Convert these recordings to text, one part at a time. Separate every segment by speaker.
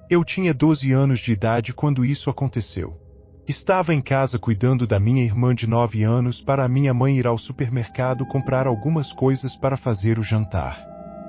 Speaker 1: Eu tinha 12 anos de idade quando isso aconteceu. Estava em casa cuidando da minha irmã de 9 anos para a minha mãe ir ao supermercado comprar algumas coisas para fazer o jantar.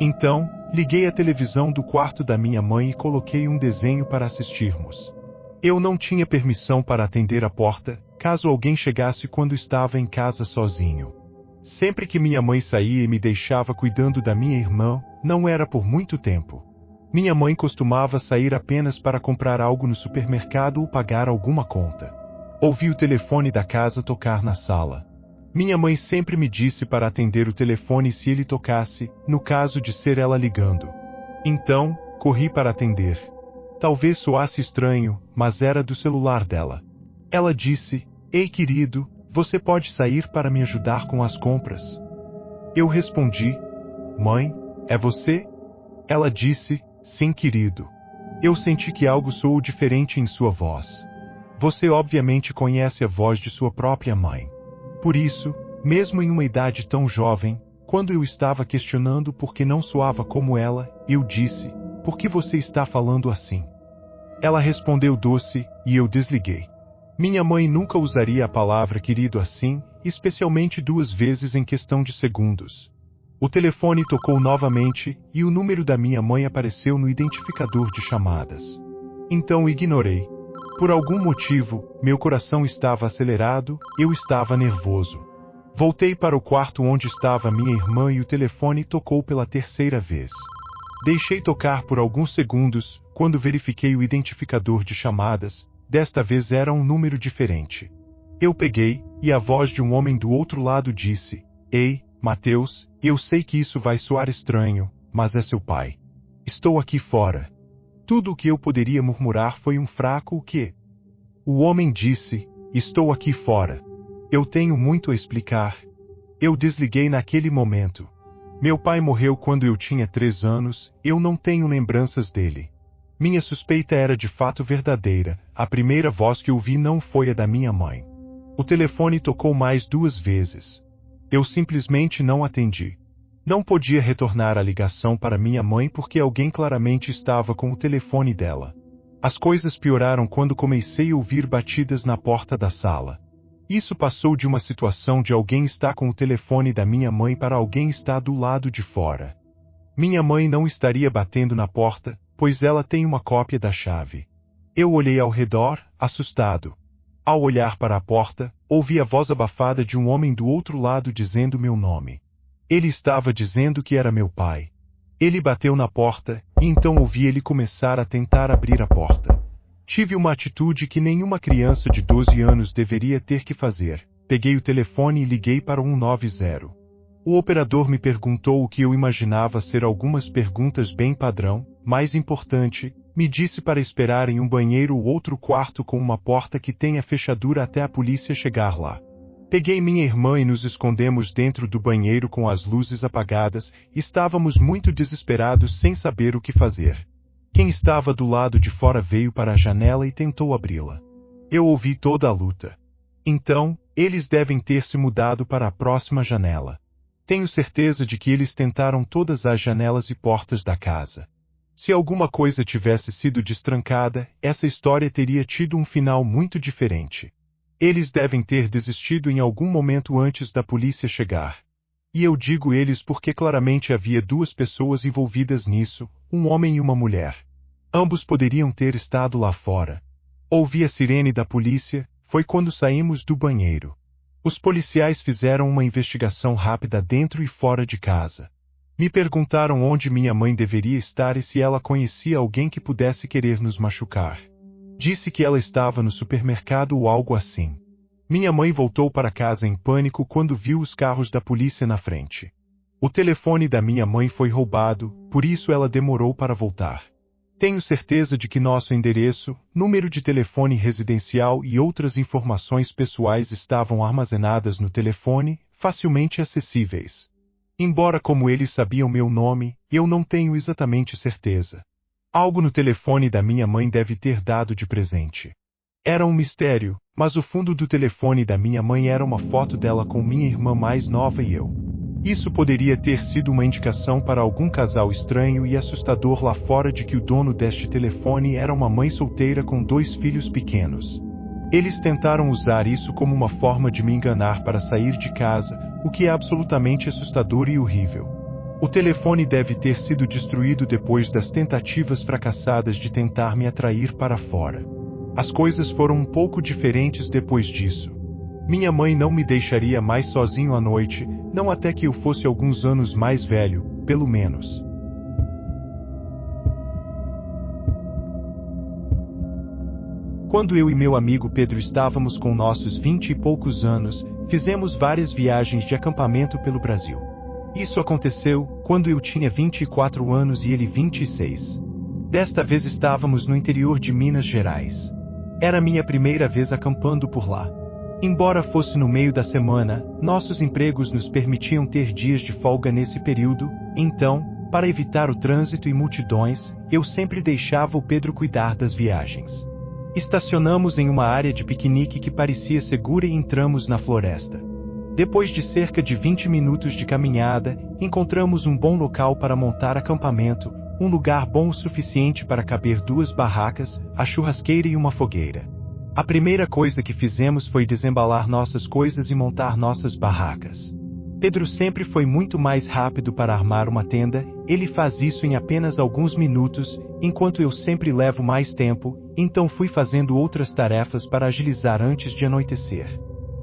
Speaker 1: Então, liguei a televisão do quarto da minha mãe e coloquei um desenho para assistirmos. Eu não tinha permissão para atender a porta, caso alguém chegasse quando estava em casa sozinho. Sempre que minha mãe saía e me deixava cuidando da minha irmã, não era por muito tempo. Minha mãe costumava sair apenas para comprar algo no supermercado ou pagar alguma conta. Ouvi o telefone da casa tocar na sala. Minha mãe sempre me disse para atender o telefone se ele tocasse, no caso de ser ela ligando. Então, corri para atender. Talvez soasse estranho, mas era do celular dela. Ela disse: "Ei, querido, você pode sair para me ajudar com as compras?" Eu respondi: "Mãe, é você?" Ela disse: "Sim, querido." Eu senti que algo soou diferente em sua voz. Você obviamente conhece a voz de sua própria mãe. Por isso, mesmo em uma idade tão jovem, quando eu estava questionando por que não soava como ela, eu disse: "Por que você está falando assim?" Ela respondeu doce, e eu desliguei. Minha mãe nunca usaria a palavra querido assim, especialmente 2 vezes em questão de segundos. O telefone tocou novamente, e o número da minha mãe apareceu no identificador de chamadas. Então ignorei. Por algum motivo, meu coração estava acelerado, eu estava nervoso. Voltei para o quarto onde estava minha irmã e o telefone tocou pela 3ª vez. Deixei tocar por alguns segundos, quando verifiquei o identificador de chamadas, desta vez era um número diferente. Eu peguei, e a voz de um homem do outro lado disse: "Ei, Mateus, eu sei que isso vai soar estranho, mas é seu pai. Estou aqui fora." Tudo o que eu poderia murmurar foi um fraco "o quê?" O homem disse: "Estou aqui fora. Eu tenho muito a explicar." Eu desliguei naquele momento. Meu pai morreu quando eu tinha 3 anos, eu não tenho lembranças dele. Minha suspeita era de fato verdadeira, a primeira voz que ouvi não foi a da minha mãe. O telefone tocou mais 2 vezes. Eu simplesmente não atendi. Não podia retornar a ligação para minha mãe porque alguém claramente estava com o telefone dela. As coisas pioraram quando comecei a ouvir batidas na porta da sala. Isso passou de uma situação de alguém estar com o telefone da minha mãe para alguém estar do lado de fora. Minha mãe não estaria batendo na porta, pois ela tem uma cópia da chave. Eu olhei ao redor, assustado. Ao olhar para a porta, ouvi a voz abafada de um homem do outro lado dizendo meu nome. Ele estava dizendo que era meu pai. Ele bateu na porta, e então ouvi ele começar a tentar abrir a porta. Tive uma atitude que nenhuma criança de 12 anos deveria ter que fazer. Peguei o telefone e liguei para o 190. O operador me perguntou o que eu imaginava ser algumas perguntas bem padrão. Mais importante, me disse para esperar em um banheiro ou outro quarto com uma porta que tenha fechadura até a polícia chegar lá. Peguei minha irmã e nos escondemos dentro do banheiro com as luzes apagadas, estávamos muito desesperados sem saber o que fazer. Quem estava do lado de fora veio para a janela e tentou abri-la. Eu ouvi toda a luta. Então, eles devem ter se mudado para a próxima janela. Tenho certeza de que eles tentaram todas as janelas e portas da casa. Se alguma coisa tivesse sido destrancada, essa história teria tido um final muito diferente. Eles devem ter desistido em algum momento antes da polícia chegar. E eu digo eles porque claramente havia 2 pessoas envolvidas nisso, um homem e uma mulher. Ambos poderiam ter estado lá fora. Ouvi a sirene da polícia, foi quando saímos do banheiro. Os policiais fizeram uma investigação rápida dentro e fora de casa. Me perguntaram onde minha mãe deveria estar e se ela conhecia alguém que pudesse querer nos machucar. Disse que ela estava no supermercado ou algo assim. Minha mãe voltou para casa em pânico quando viu os carros da polícia na frente. O telefone da minha mãe foi roubado, por isso ela demorou para voltar. Tenho certeza de que nosso endereço, número de telefone residencial e outras informações pessoais estavam armazenadas no telefone, facilmente acessíveis. Embora como eles sabiam meu nome, eu não tenho exatamente certeza. Algo no telefone da minha mãe deve ter dado de presente. Era um mistério, mas o fundo do telefone da minha mãe era uma foto dela com minha irmã mais nova e eu. Isso poderia ter sido uma indicação para algum casal estranho e assustador lá fora de que o dono deste telefone era uma mãe solteira com 2 filhos pequenos. Eles tentaram usar isso como uma forma de me enganar para sair de casa, o que é absolutamente assustador e horrível. O telefone deve ter sido destruído depois das tentativas fracassadas de tentar me atrair para fora. As coisas foram um pouco diferentes depois disso. Minha mãe não me deixaria mais sozinho à noite, não até que eu fosse alguns anos mais velho, pelo menos. Quando eu e meu amigo Pedro estávamos com nossos 20 e poucos anos, fizemos várias viagens de acampamento pelo Brasil. Isso aconteceu quando eu tinha 24 anos e ele 26. Desta vez estávamos no interior de Minas Gerais. Era minha primeira vez acampando por lá. Embora fosse no meio da semana, nossos empregos nos permitiam ter dias de folga nesse período, então, para evitar o trânsito e multidões, eu sempre deixava o Pedro cuidar das viagens. Estacionamos em uma área de piquenique que parecia segura e entramos na floresta. Depois de cerca de 20 minutos de caminhada, encontramos um bom local para montar acampamento, um lugar bom o suficiente para caber 2 barracas, a churrasqueira e uma fogueira. A primeira coisa que fizemos foi desembalar nossas coisas e montar nossas barracas. Pedro sempre foi muito mais rápido para armar uma tenda, ele faz isso em apenas alguns minutos, enquanto eu sempre levo mais tempo, então fui fazendo outras tarefas para agilizar antes de anoitecer.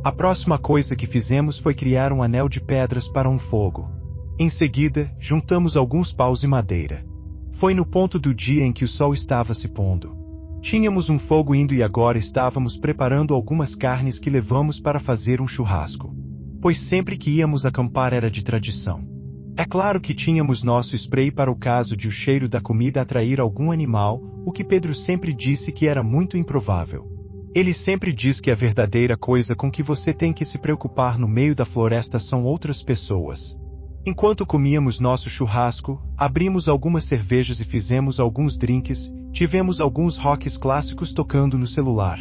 Speaker 1: A próxima coisa que fizemos foi criar um anel de pedras para um fogo. Em seguida, juntamos alguns paus e madeira. Foi no ponto do dia em que o sol estava se pondo. Tínhamos um fogo indo e agora estávamos preparando algumas carnes que levamos para fazer um churrasco. Pois sempre que íamos acampar era de tradição. É claro que tínhamos nosso spray para o caso de o cheiro da comida atrair algum animal, o que Pedro sempre disse que era muito improvável. Ele sempre diz que a verdadeira coisa com que você tem que se preocupar no meio da floresta são outras pessoas. Enquanto comíamos nosso churrasco, abrimos algumas cervejas e fizemos alguns drinks, tivemos alguns rocks clássicos tocando no celular.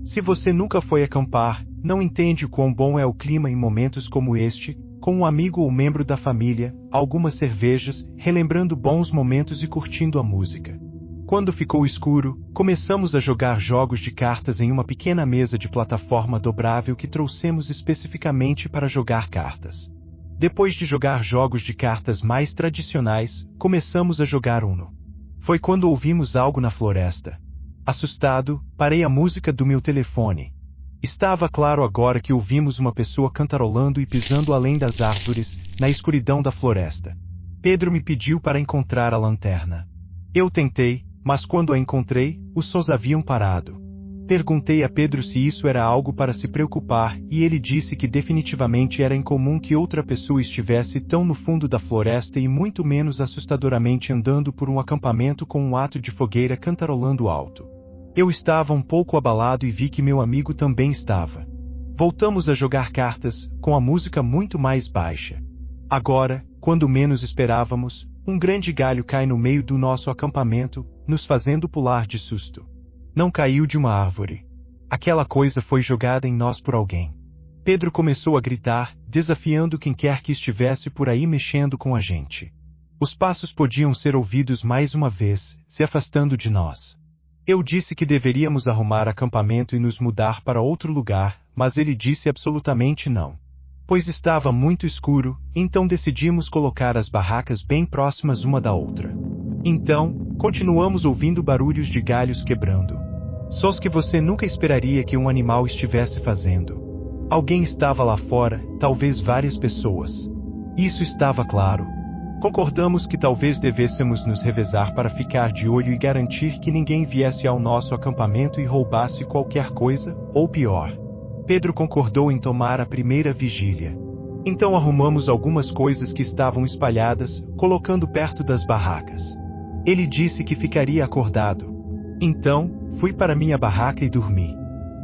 Speaker 1: Se você nunca foi acampar, não entende quão bom é o clima em momentos como este, com um amigo ou membro da família, algumas cervejas, relembrando bons momentos e curtindo a música. Quando ficou escuro, começamos a jogar jogos de cartas em uma pequena mesa de plataforma dobrável que trouxemos especificamente para jogar cartas. Depois de jogar jogos de cartas mais tradicionais, começamos a jogar Uno. Foi quando ouvimos algo na floresta. Assustado, parei a música do meu telefone. Estava claro agora que ouvimos uma pessoa cantarolando e pisando além das árvores, na escuridão da floresta. Pedro me pediu para encontrar a lanterna. Eu tentei, mas quando a encontrei, os sons haviam parado. Perguntei a Pedro se isso era algo para se preocupar, e ele disse que definitivamente era incomum que outra pessoa estivesse tão no fundo da floresta e muito menos assustadoramente andando por um acampamento com um ato de fogueira cantarolando alto. Eu estava um pouco abalado e vi que meu amigo também estava. Voltamos a jogar cartas, com a música muito mais baixa. Agora, quando menos esperávamos, um grande galho cai no meio do nosso acampamento, nos fazendo pular de susto. Não caiu de uma árvore. Aquela coisa foi jogada em nós por alguém. Pedro começou a gritar, desafiando quem quer que estivesse por aí mexendo com a gente. Os passos podiam ser ouvidos mais uma vez, se afastando de nós. Eu disse que deveríamos arrumar acampamento e nos mudar para outro lugar, mas ele disse absolutamente não. Pois estava muito escuro, então decidimos colocar as barracas bem próximas uma da outra. Então, continuamos ouvindo barulhos de galhos quebrando. Sons que você nunca esperaria que um animal estivesse fazendo. Alguém estava lá fora, talvez várias pessoas. Isso estava claro. Concordamos que talvez devêssemos nos revezar para ficar de olho e garantir que ninguém viesse ao nosso acampamento e roubasse qualquer coisa, ou pior. Pedro concordou em tomar a primeira vigília. Então arrumamos algumas coisas que estavam espalhadas, colocando perto das barracas. Ele disse que ficaria acordado. Então, fui para minha barraca e dormi.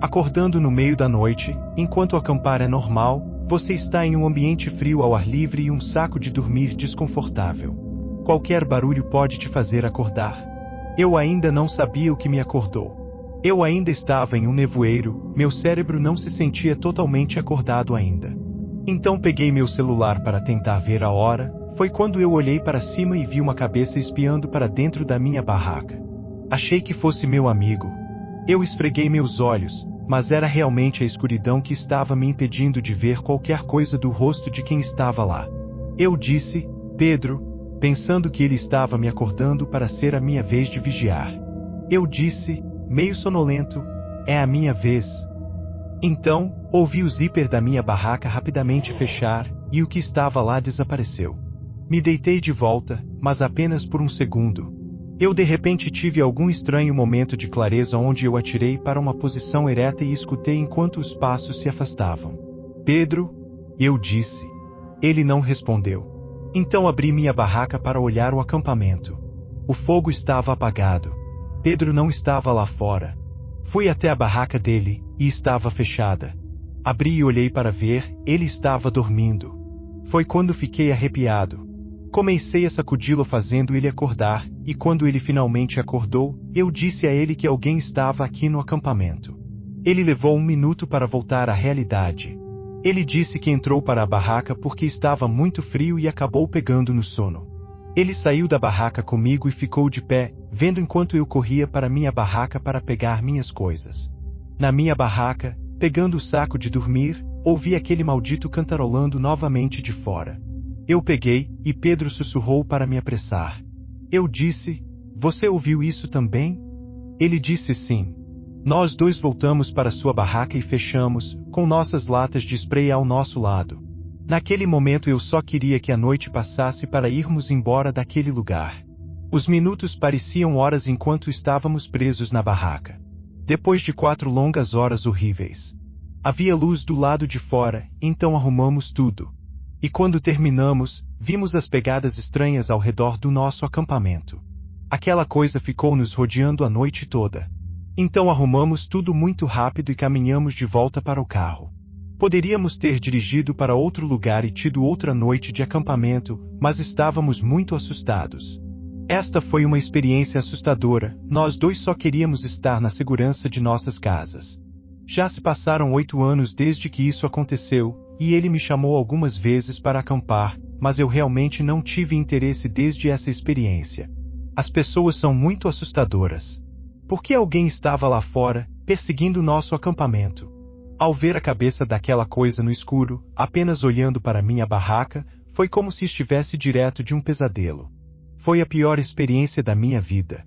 Speaker 1: Acordando no meio da noite, enquanto acampar é normal, você está em um ambiente frio ao ar livre e um saco de dormir desconfortável. Qualquer barulho pode te fazer acordar. Eu ainda não sabia o que me acordou. Eu ainda estava em um nevoeiro, meu cérebro não se sentia totalmente acordado ainda. Então peguei meu celular para tentar ver a hora. Foi quando eu olhei para cima e vi uma cabeça espiando para dentro da minha barraca. Achei que fosse meu amigo. Eu esfreguei meus olhos, mas era realmente a escuridão que estava me impedindo de ver qualquer coisa do rosto de quem estava lá. Eu disse, Pedro, pensando que ele estava me acordando para ser a minha vez de vigiar. Eu disse, meio sonolento, é a minha vez. Então, ouvi o zíper da minha barraca rapidamente fechar, e o que estava lá desapareceu. Me deitei de volta, mas apenas por um segundo. Eu de repente tive algum estranho momento de clareza onde eu atirei para uma posição ereta e escutei enquanto os passos se afastavam. Pedro, eu disse. Ele não respondeu. Então abri minha barraca para olhar o acampamento. O fogo estava apagado. Pedro não estava lá fora. Fui até a barraca dele, e estava fechada. Abri e olhei para ver, ele estava dormindo. Foi quando fiquei arrepiado. Comecei a sacudi-lo fazendo ele acordar, e quando ele finalmente acordou, eu disse a ele que alguém estava aqui no acampamento. Ele levou 1 minuto para voltar à realidade. Ele disse que entrou para a barraca porque estava muito frio e acabou pegando no sono. Ele saiu da barraca comigo e ficou de pé, vendo enquanto eu corria para minha barraca para pegar minhas coisas. Na minha barraca, pegando o saco de dormir, ouvi aquele maldito cantarolando novamente de fora. Eu peguei, e Pedro sussurrou para me apressar. Eu disse, você ouviu isso também? Ele disse sim. Nós dois voltamos para sua barraca e fechamos, com nossas latas de spray ao nosso lado. Naquele momento eu só queria que a noite passasse para irmos embora daquele lugar. Os minutos pareciam horas enquanto estávamos presos na barraca. Depois de 4 longas horas horríveis. Havia luz do lado de fora, então arrumamos tudo. E quando terminamos, vimos as pegadas estranhas ao redor do nosso acampamento. Aquela coisa ficou nos rodeando a noite toda. Então arrumamos tudo muito rápido e caminhamos de volta para o carro. Poderíamos ter dirigido para outro lugar e tido outra noite de acampamento, mas estávamos muito assustados. Esta foi uma experiência assustadora, nós dois só queríamos estar na segurança de nossas casas. Já se passaram 8 anos desde que isso aconteceu, e ele me chamou algumas vezes para acampar, mas eu realmente não tive interesse desde essa experiência. As pessoas são muito assustadoras. Por que alguém estava lá fora, perseguindo nosso acampamento? Ao ver a cabeça daquela coisa no escuro, apenas olhando para minha barraca, foi como se estivesse direto de um pesadelo. Foi a pior experiência da minha vida.